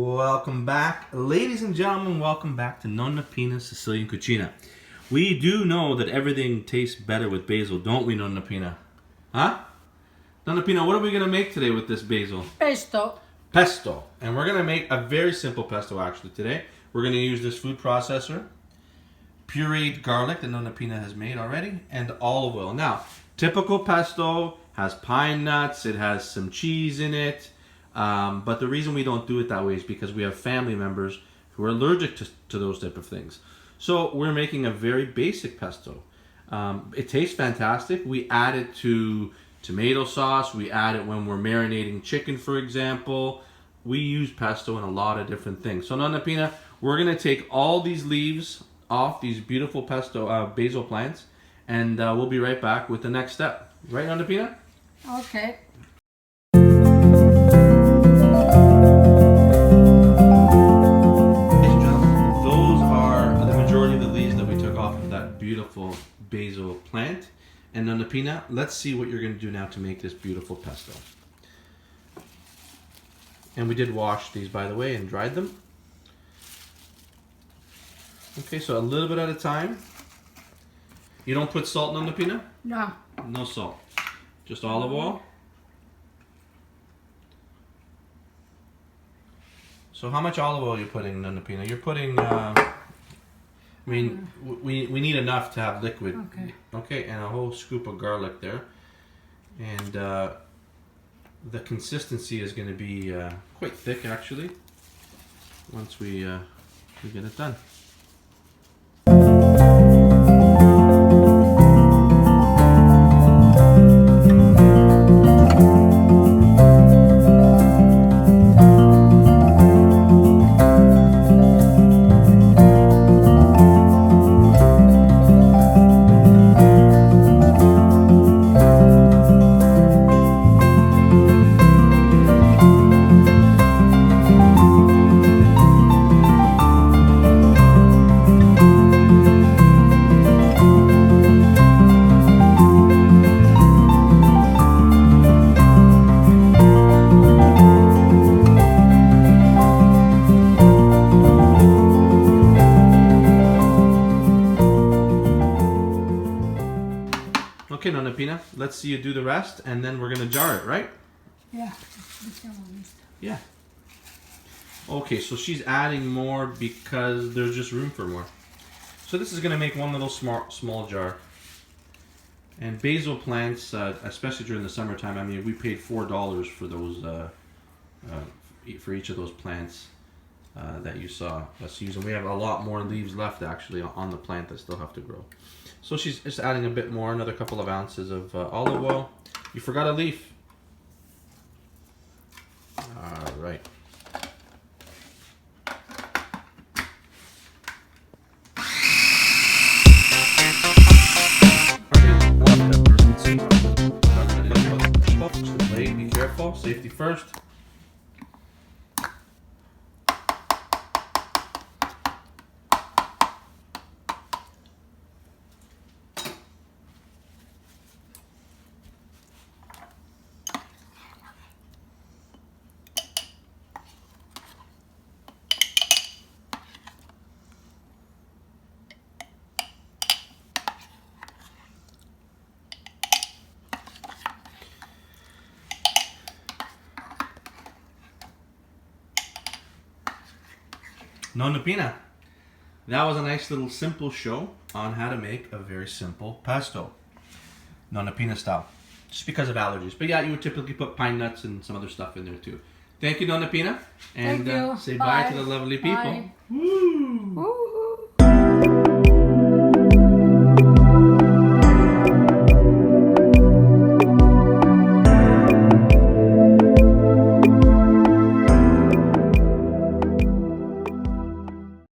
Welcome back, ladies and gentlemen. Welcome back to Nonna Pina's Sicilian Cucina. We do know that everything tastes better with basil, don't we, Nonna Pina? Huh? Nonna Pina, what are we going to make today with this basil? Pesto. Pesto. And we're going to make a very simple pesto actually today. We're going to use this food processor, pureed garlic that Nonna Pina has made already, and olive oil. Now, typical pesto has pine nuts, it has some cheese in it. But the reason we don't do it that way is because we have family members who are allergic to those type of things. So we're making a very basic pesto. It tastes fantastic. We add it to tomato sauce. We add it when we're marinating chicken, for example. We use pesto in a lot of different things. So Nonna Pina, we're going to take all these leaves off these beautiful pesto basil plants, and we'll be right back with the next step. Right, Nonna Pina? Okay. Beautiful basil plant. And Nonna Pina, let's see what you're going to do now to make this beautiful pesto. And we did wash these, by the way, and dried them. Okay, so a little bit at a time. You don't put salt, Nonna Pina? No. No salt. Just olive oil. So how much olive oil are you putting, Nonna Pina? You're putting... I mean, we need enough to have liquid. Okay. Okay, and a whole scoop of garlic there. And the consistency is going to be quite thick, actually, once we get it done. Okay, Nonna Pina, let's see you do the rest, and then we're going to jar it, right? Yeah. Yeah. Okay, so she's adding more because there's just room for more. So this is going to make one little small jar. And basil plants, especially during the summertime, I mean, we paid $4 for those, for each of those plants that you saw us use. And we have a lot more leaves left, actually, on the plant that still have to grow. So she's just adding a bit more, another couple of ounces of olive oil. You forgot a leaf. All right. Be careful, safety first. Nonna Pina, that was a nice little simple show on how to make a very simple pesto. Nonna Pina style. Just because of allergies. But yeah, you would typically put pine nuts and some other stuff in there too. Thank you, Nonna Pina. And Thank you. say Bye. bye to the lovely people. Bye. Woo! Woo.